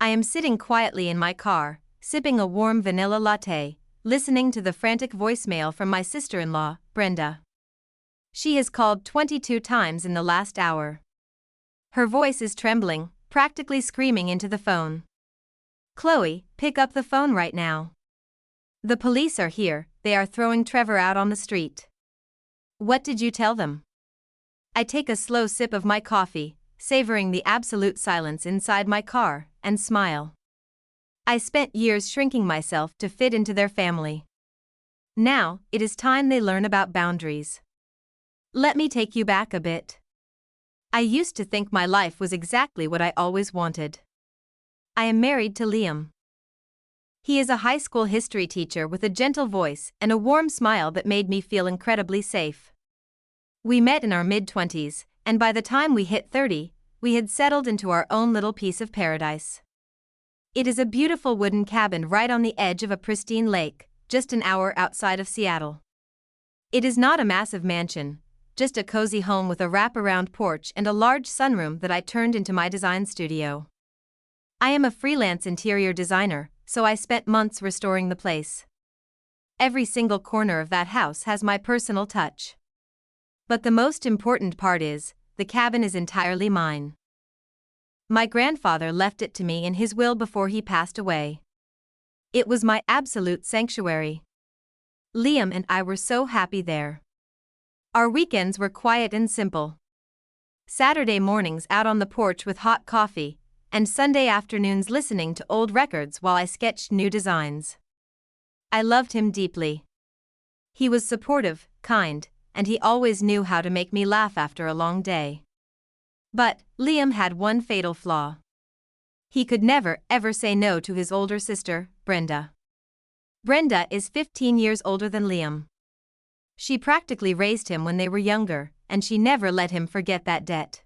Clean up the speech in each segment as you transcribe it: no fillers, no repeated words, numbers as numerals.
I am sitting quietly in my car, sipping a warm vanilla latte, listening to the frantic voicemail from my sister-in-law, Brenda. She has called 22 times in the last hour. Her voice is trembling, practically screaming into the phone. "Chloe, pick up the phone right now. The police are here, they are throwing Trevor out on the street." "What did you tell them?" I take a slow sip of my coffee, savoring the absolute silence inside my car, and smile. I spent years shrinking myself to fit into their family. Now, it is time they learn about boundaries. Let me take you back a bit. I used to think my life was exactly what I always wanted. I am married to Liam. He is a high school history teacher with a gentle voice and a warm smile that made me feel incredibly safe. We met in our mid-20s, and by the time we hit 30, we had settled into our own little piece of paradise. It is a beautiful wooden cabin right on the edge of a pristine lake, just an hour outside of Seattle. It is not a massive mansion, just a cozy home with a wraparound porch and a large sunroom that I turned into my design studio. I am a freelance interior designer, so I spent months restoring the place. Every single corner of that house has my personal touch. But the most important part is, the cabin is entirely mine. My grandfather left it to me in his will before he passed away. It was my absolute sanctuary. Liam and I were so happy there. Our weekends were quiet and simple. Saturday mornings out on the porch with hot coffee, and Sunday afternoons listening to old records while I sketched new designs. I loved him deeply. He was supportive, kind, and he always knew how to make me laugh after a long day. But Liam had one fatal flaw. He could never, ever say no to his older sister, Brenda. Brenda is 15 years older than Liam. She practically raised him when they were younger, and she never let him forget that debt.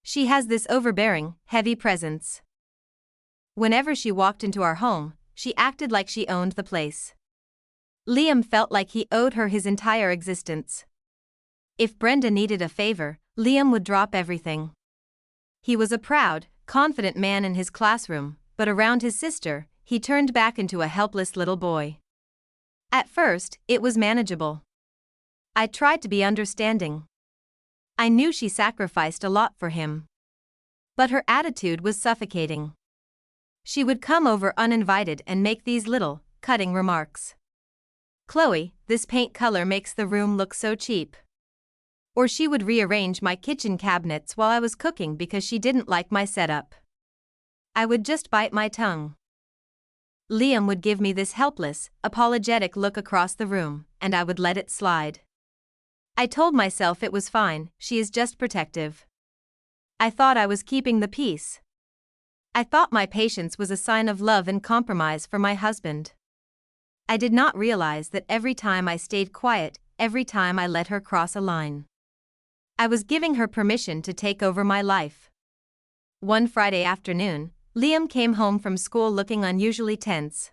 She has this overbearing, heavy presence. Whenever she walked into our home, she acted like she owned the place. Liam felt like he owed her his entire existence. If Brenda needed a favor, Liam would drop everything. He was a proud, confident man in his classroom, but around his sister, he turned back into a helpless little boy. At first, it was manageable. I tried to be understanding. I knew she sacrificed a lot for him. But her attitude was suffocating. She would come over uninvited and make these little, cutting remarks. "Chloe, this paint color makes the room look so cheap." Or she would rearrange my kitchen cabinets while I was cooking because she didn't like my setup. I would just bite my tongue. Liam would give me this helpless, apologetic look across the room, and I would let it slide. I told myself it was fine, she is just protective. I thought I was keeping the peace. I thought my patience was a sign of love and compromise for my husband. I did not realize that every time I stayed quiet, every time I let her cross a line, I was giving her permission to take over my life. One Friday afternoon, Liam came home from school looking unusually tense.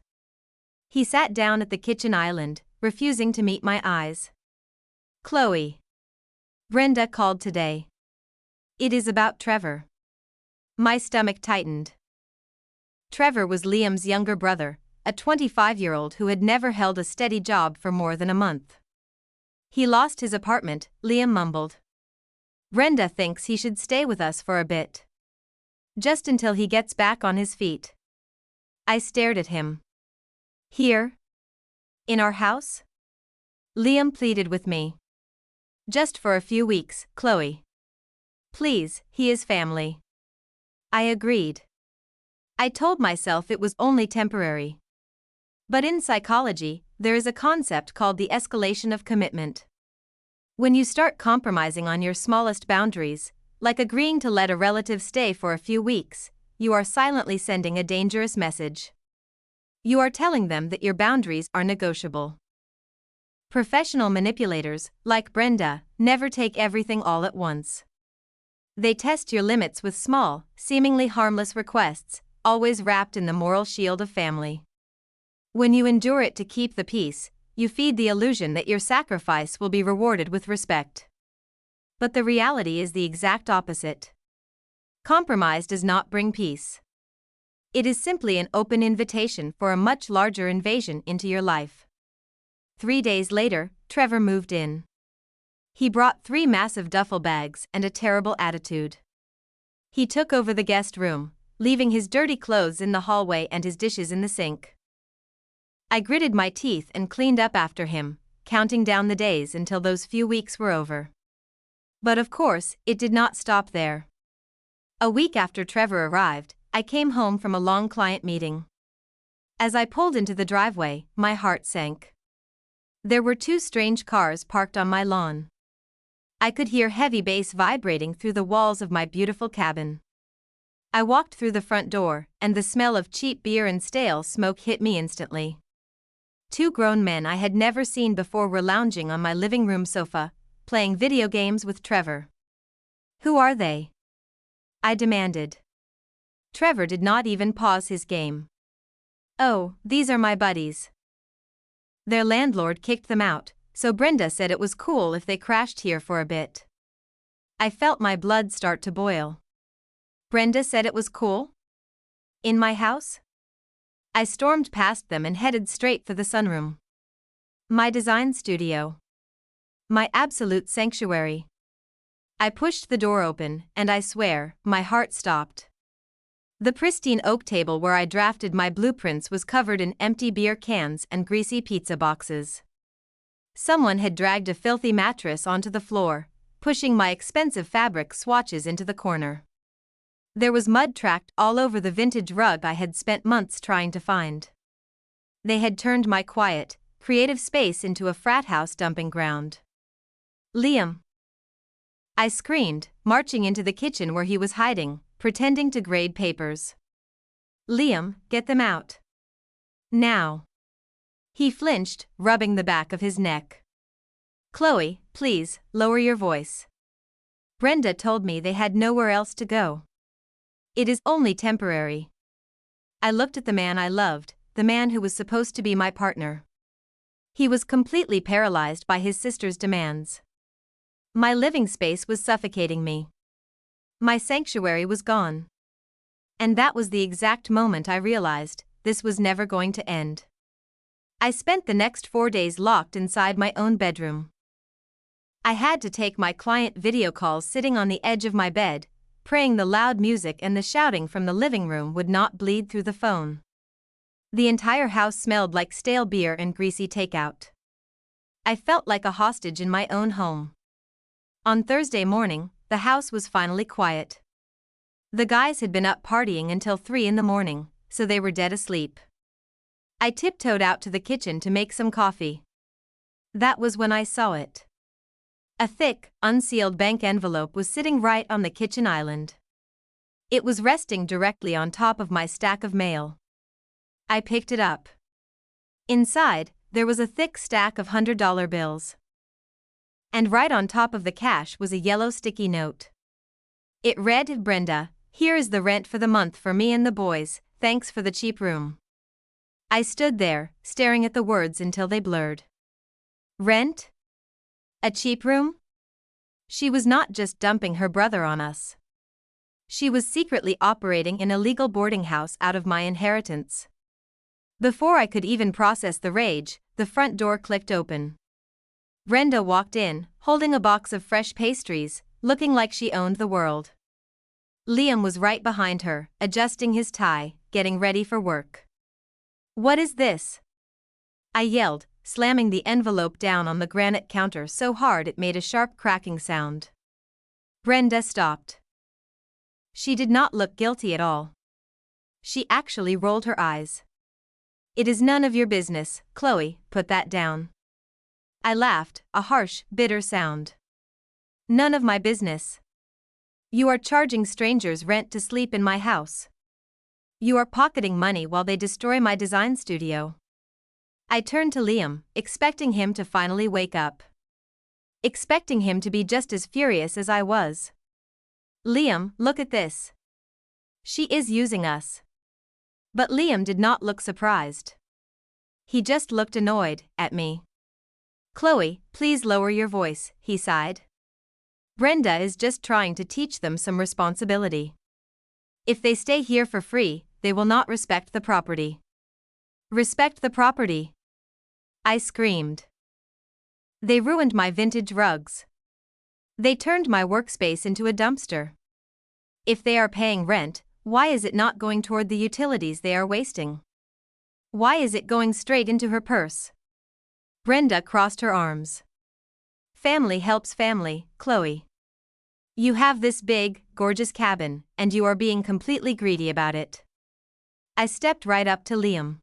He sat down at the kitchen island, refusing to meet my eyes. "Chloe. Brenda called today. It is about Trevor." My stomach tightened. Trevor was Liam's younger brother, a 25-year-old who had never held a steady job for more than a month. "He lost his apartment," Liam mumbled. "Brenda thinks he should stay with us for a bit. Just until he gets back on his feet." I stared at him. "Here? In our house?" Liam pleaded with me. "Just for a few weeks, Chloe. Please, he is family." I agreed. I told myself it was only temporary. But in psychology, there is a concept called the escalation of commitment. When you start compromising on your smallest boundaries, like agreeing to let a relative stay for a few weeks, you are silently sending a dangerous message. You are telling them that your boundaries are negotiable. Professional manipulators, like Brenda, never take everything all at once. They test your limits with small, seemingly harmless requests, always wrapped in the moral shield of family. When you endure it to keep the peace, you feed the illusion that your sacrifice will be rewarded with respect. But the reality is the exact opposite. Compromise does not bring peace. It is simply an open invitation for a much larger invasion into your life. 3 days later, Trevor moved in. He brought 3 massive duffel bags and a terrible attitude. He took over the guest room, leaving his dirty clothes in the hallway and his dishes in the sink. I gritted my teeth and cleaned up after him, counting down the days until those few weeks were over. But of course, it did not stop there. A week after Trevor arrived, I came home from a long client meeting. As I pulled into the driveway, my heart sank. There were 2 strange cars parked on my lawn. I could hear heavy bass vibrating through the walls of my beautiful cabin. I walked through the front door, and the smell of cheap beer and stale smoke hit me instantly. 2 grown men I had never seen before were lounging on my living room sofa, playing video games with Trevor. "Who are they?" I demanded. Trevor did not even pause his game. "Oh, these are my buddies. Their landlord kicked them out, so Brenda said it was cool if they crashed here for a bit." I felt my blood start to boil. Brenda said it was cool? In my house? I stormed past them and headed straight for the sunroom. My design studio. My absolute sanctuary. I pushed the door open, and I swear, my heart stopped. The pristine oak table where I drafted my blueprints was covered in empty beer cans and greasy pizza boxes. Someone had dragged a filthy mattress onto the floor, pushing my expensive fabric swatches into the corner. There was mud tracked all over the vintage rug I had spent months trying to find. They had turned my quiet, creative space into a frat house dumping ground. "Liam!" I screamed, marching into the kitchen where he was hiding, pretending to grade papers. "Liam, get them out. Now." He flinched, rubbing the back of his neck. "Chloe, please, lower your voice. Brenda told me they had nowhere else to go. It is only temporary." I looked at the man I loved, the man who was supposed to be my partner. He was completely paralyzed by his sister's demands. My living space was suffocating me. My sanctuary was gone. And that was the exact moment I realized this was never going to end. I spent the next 4 days locked inside my own bedroom. I had to take my client video calls sitting on the edge of my bed, praying the loud music and the shouting from the living room would not bleed through the phone. The entire house smelled like stale beer and greasy takeout. I felt like a hostage in my own home. On Thursday morning, the house was finally quiet. The guys had been up partying until 3 in the morning, so they were dead asleep. I tiptoed out to the kitchen to make some coffee. That was when I saw it. A thick, unsealed bank envelope was sitting right on the kitchen island. It was resting directly on top of my stack of mail. I picked it up. Inside, there was a thick stack of $100 bills. And right on top of the cash was a yellow sticky note. It read, "Brenda, here is the rent for the month for me and the boys, thanks for the cheap room." I stood there, staring at the words until they blurred. Rent? A cheap room? She was not just dumping her brother on us. She was secretly operating an illegal boarding house out of my inheritance. Before I could even process the rage, the front door clicked open. Brenda walked in, holding a box of fresh pastries, looking like she owned the world. Liam was right behind her, adjusting his tie, getting ready for work. "What is this?" I yelled, slamming the envelope down on the granite counter so hard it made a sharp cracking sound. Brenda stopped. She did not look guilty at all. She actually rolled her eyes. "It is none of your business, Chloe, put that down." I laughed, a harsh, bitter sound. "None of my business. You are charging strangers rent to sleep in my house. You are pocketing money while they destroy my design studio." I turned to Liam, expecting him to finally wake up. Expecting him to be just as furious as I was. "Liam, look at this. She is using us." But Liam did not look surprised. He just looked annoyed at me. "Chloe, please lower your voice," he sighed. "Brenda is just trying to teach them some responsibility. If they stay here for free, they will not respect the property. Respect the property, I screamed. They ruined my vintage rugs. They turned my workspace into a dumpster. If they are paying rent, why is it not going toward the utilities they are wasting? Why is it going straight into her purse? Brenda crossed her arms. Family helps family, Chloe. You have this big, gorgeous cabin, and you are being completely greedy about it. I stepped right up to Liam.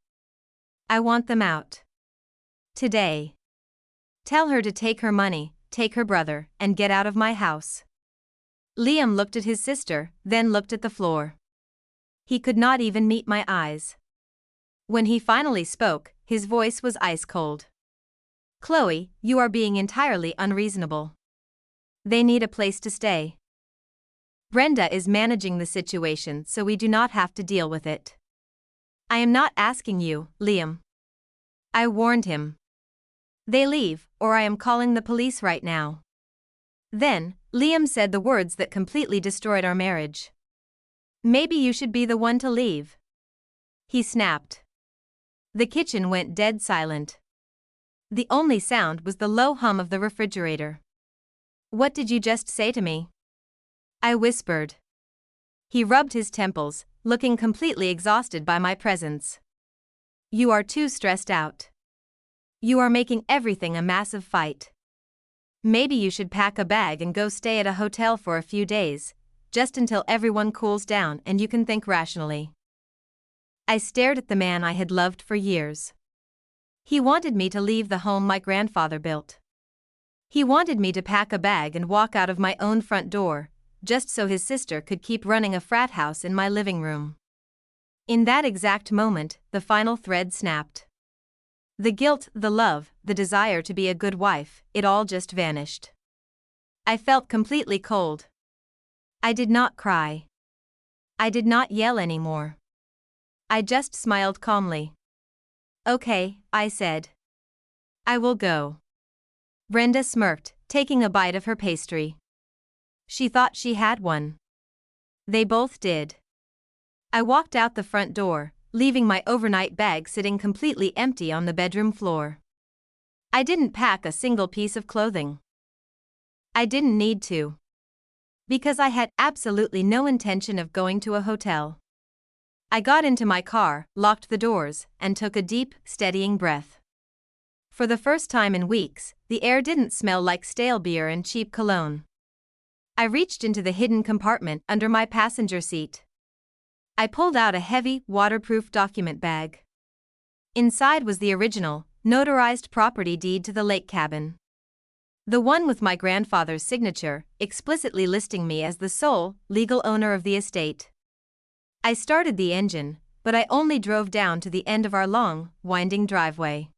I want them out. Today. Tell her to take her money, take her brother, and get out of my house. Liam looked at his sister, then looked at the floor. He could not even meet my eyes. When he finally spoke, his voice was ice cold. Chloe, you are being entirely unreasonable. They need a place to stay. Brenda is managing the situation so we do not have to deal with it. I am not asking you, Liam. I warned him. They leave, or I am calling the police right now. Then, Liam said the words that completely destroyed our marriage. Maybe you should be the one to leave. He snapped. The kitchen went dead silent. The only sound was the low hum of the refrigerator. What did you just say to me? I whispered. He rubbed his temples, looking completely exhausted by my presence. You are too stressed out. You are making everything a massive fight. Maybe you should pack a bag and go stay at a hotel for a few days, just until everyone cools down and you can think rationally. I stared at the man I had loved for years. He wanted me to leave the home my grandfather built. He wanted me to pack a bag and walk out of my own front door, just so his sister could keep running a frat house in my living room. In that exact moment, the final thread snapped. The guilt, the love, the desire to be a good wife, it all just vanished. I felt completely cold. I did not cry. I did not yell anymore. I just smiled calmly. Okay, I said. I will go. Brenda smirked, taking a bite of her pastry. She thought she had one. They both did. I walked out the front door, leaving my overnight bag sitting completely empty on the bedroom floor. I didn't pack a single piece of clothing. I didn't need to. Because I had absolutely no intention of going to a hotel. I got into my car, locked the doors, and took a deep, steadying breath. For the first time in weeks, the air didn't smell like stale beer and cheap cologne. I reached into the hidden compartment under my passenger seat. I pulled out a heavy, waterproof document bag. Inside was the original, notarized property deed to the lake cabin. The one with my grandfather's signature, explicitly listing me as the sole, legal owner of the estate. I started the engine, but I only drove down to the end of our long, winding driveway.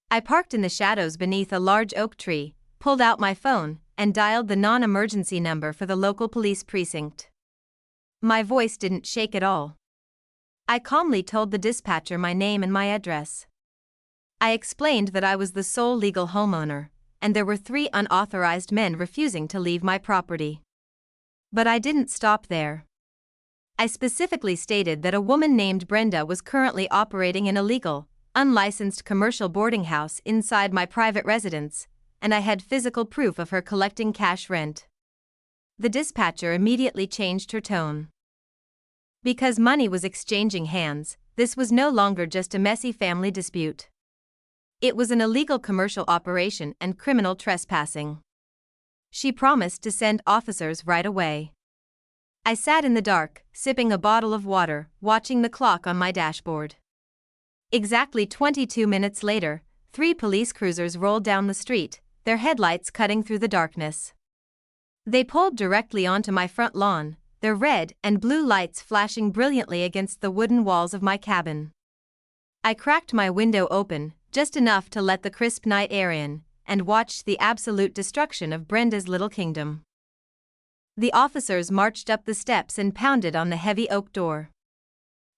I parked in the shadows beneath a large oak tree, pulled out my phone, and dialed the non-emergency number for the local police precinct. My voice didn't shake at all. I calmly told the dispatcher my name and my address. I explained that I was the sole legal homeowner, and there were 3 unauthorized men refusing to leave my property. But I didn't stop there. I specifically stated that a woman named Brenda was currently operating an illegal, unlicensed commercial boarding house inside my private residence, and I had physical proof of her collecting cash rent. The dispatcher immediately changed her tone. Because money was exchanging hands, this was no longer just a messy family dispute. It was an illegal commercial operation and criminal trespassing. She promised to send officers right away. I sat in the dark, sipping a bottle of water, watching the clock on my dashboard. Exactly 22 minutes later, 3 police cruisers rolled down the street, their headlights cutting through the darkness. They pulled directly onto my front lawn, their red and blue lights flashing brilliantly against the wooden walls of my cabin. I cracked my window open, just enough to let the crisp night air in, and watched the absolute destruction of Brenda's little kingdom. The officers marched up the steps and pounded on the heavy oak door.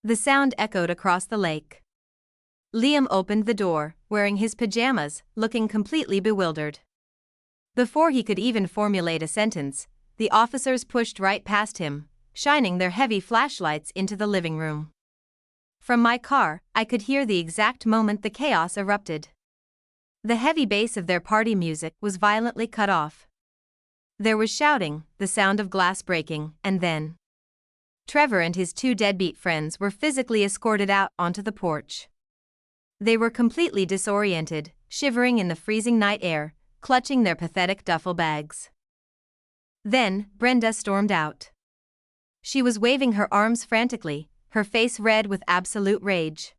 The sound echoed across the lake. Liam opened the door, wearing his pajamas, looking completely bewildered. Before he could even formulate a sentence, the officers pushed right past him, shining their heavy flashlights into the living room. From my car, I could hear the exact moment the chaos erupted. The heavy bass of their party music was violently cut off. There was shouting, the sound of glass breaking, and then Trevor and his two deadbeat friends were physically escorted out onto the porch. They were completely disoriented, shivering in the freezing night air, clutching their pathetic duffel bags. Then, Brenda stormed out. She was waving her arms frantically, her face red with absolute rage.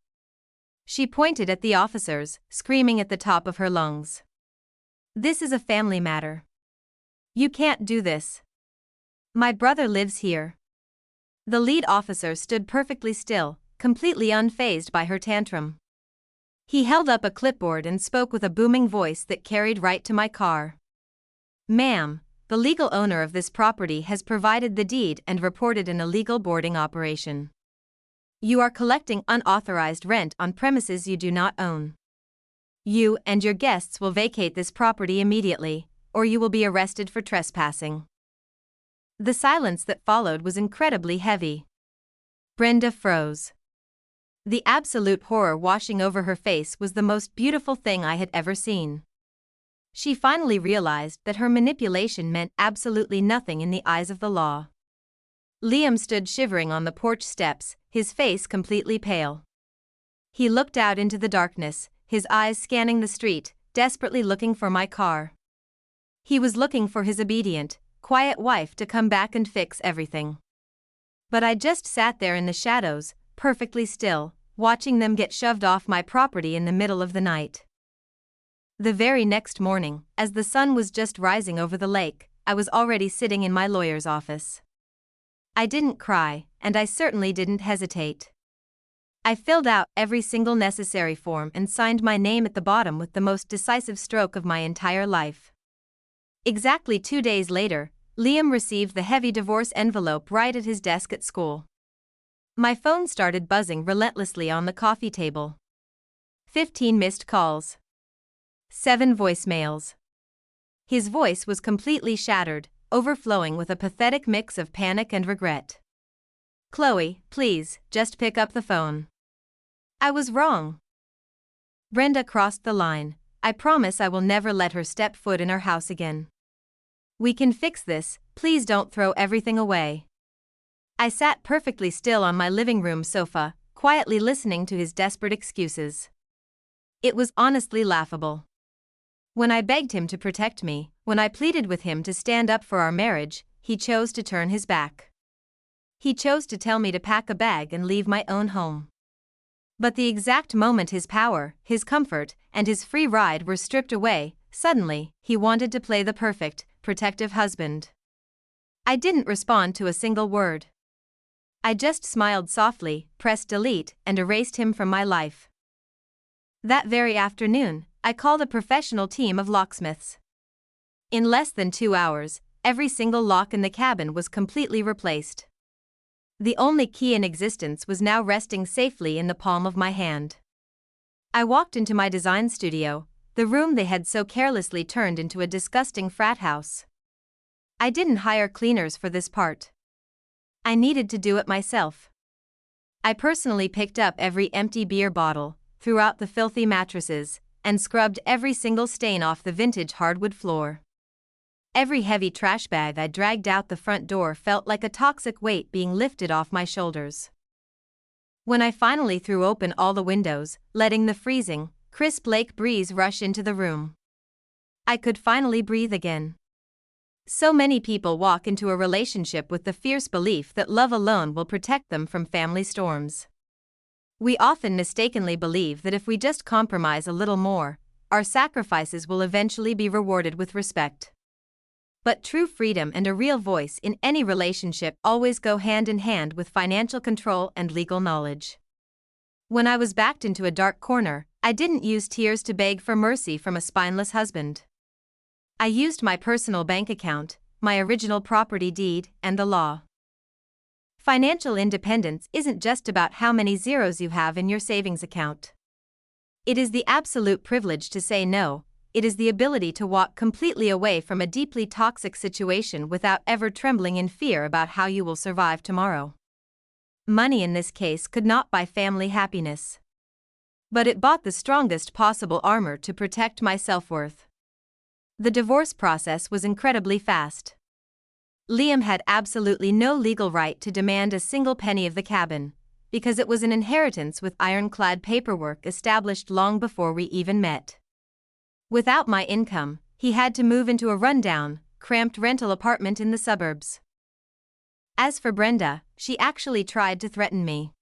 She pointed at the officers, screaming at the top of her lungs. "This is a family matter. You can't do this. My brother lives here." The lead officer stood perfectly still, completely unfazed by her tantrum. He held up a clipboard and spoke with a booming voice that carried right to my car. "Ma'am, the legal owner of this property has provided the deed and reported an illegal boarding operation. You are collecting unauthorized rent on premises you do not own. You and your guests will vacate this property immediately, or you will be arrested for trespassing." The silence that followed was incredibly heavy. Brenda froze. The absolute horror washing over her face was the most beautiful thing I had ever seen. She finally realized that her manipulation meant absolutely nothing in the eyes of the law. Liam stood shivering on the porch steps, his face completely pale. He looked out into the darkness, his eyes scanning the street, desperately looking for my car. He was looking for his obedient, quiet wife to come back and fix everything. But I just sat there in the shadows, perfectly still, watching them get shoved off my property in the middle of the night. The very next morning, as the sun was just rising over the lake, I was already sitting in my lawyer's office. I didn't cry, and I certainly didn't hesitate. I filled out every single necessary form and signed my name at the bottom with the most decisive stroke of my entire life. Exactly 2 days later, Liam received the heavy divorce envelope right at his desk at school. My phone started buzzing relentlessly on the coffee table. 15 missed calls. 7 voicemails. His voice was completely shattered, overflowing with a pathetic mix of panic and regret. "Chloe, please, just pick up the phone. I was wrong. Brenda crossed the line. I promise I will never let her step foot in our house again. We can fix this, please don't throw everything away." I sat perfectly still on my living room sofa, quietly listening to his desperate excuses. It was honestly laughable. When I begged him to protect me, when I pleaded with him to stand up for our marriage, he chose to turn his back. He chose to tell me to pack a bag and leave my own home. But the exact moment his power, his comfort, and his free ride were stripped away, suddenly, he wanted to play the perfect, protective husband. I didn't respond to a single word. I just smiled softly, pressed delete, and erased him from my life. That very afternoon, I called a professional team of locksmiths. In less than 2 hours, every single lock in the cabin was completely replaced. The only key in existence was now resting safely in the palm of my hand. I walked into my design studio, the room they had so carelessly turned into a disgusting frat house. I didn't hire cleaners for this part. I needed to do it myself. I personally picked up every empty beer bottle, threw out the filthy mattresses, and scrubbed every single stain off the vintage hardwood floor. Every heavy trash bag I dragged out the front door felt like a toxic weight being lifted off my shoulders. When I finally threw open all the windows, letting the freezing, crisp lake breeze rush into the room, I could finally breathe again. So many people walk into a relationship with the fierce belief that love alone will protect them from family storms. We often mistakenly believe that if we just compromise a little more, our sacrifices will eventually be rewarded with respect. But true freedom and a real voice in any relationship always go hand in hand with financial control and legal knowledge. When I was backed into a dark corner, I didn't use tears to beg for mercy from a spineless husband. I used my personal bank account, my original property deed, and the law. Financial independence isn't just about how many zeros you have in your savings account. It is the absolute privilege to say no, it is the ability to walk completely away from a deeply toxic situation without ever trembling in fear about how you will survive tomorrow. Money in this case could not buy family happiness. But it bought the strongest possible armor to protect my self-worth. The divorce process was incredibly fast. Liam had absolutely no legal right to demand a single penny of the cabin, because it was an inheritance with ironclad paperwork established long before we even met. Without my income, he had to move into a rundown, cramped rental apartment in the suburbs. As for Brenda, she actually tried to threaten me.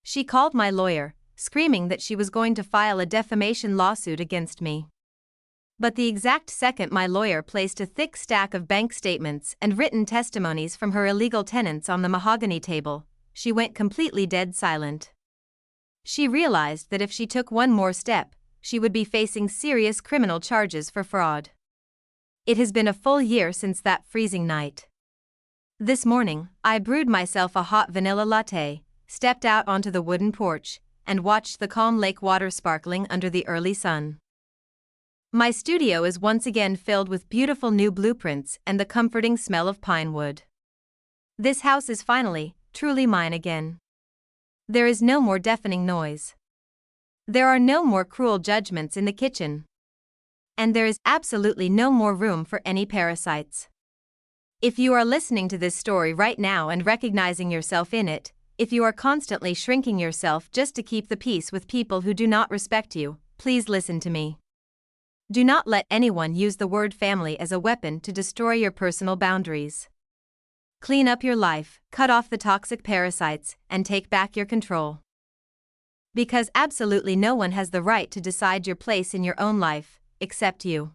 She called my lawyer, screaming that she was going to file a defamation lawsuit against me. But the exact second my lawyer placed a thick stack of bank statements and written testimonies from her illegal tenants on the mahogany table, she went completely dead silent. She realized that if she took one more step, she would be facing serious criminal charges for fraud. It has been a full year since that freezing night. This morning, I brewed myself a hot vanilla latte, stepped out onto the wooden porch, and watched the calm lake water sparkling under the early sun. My studio is once again filled with beautiful new blueprints and the comforting smell of pine wood. This house is finally, truly mine again. There is no more deafening noise. There are no more cruel judgments in the kitchen. And there is absolutely no more room for any parasites. If you are listening to this story right now and recognizing yourself in it, if you are constantly shrinking yourself just to keep the peace with people who do not respect you, please listen to me. Do not let anyone use the word family as a weapon to destroy your personal boundaries. Clean up your life, cut off the toxic parasites, and take back your control. Because absolutely no one has the right to decide your place in your own life, except you.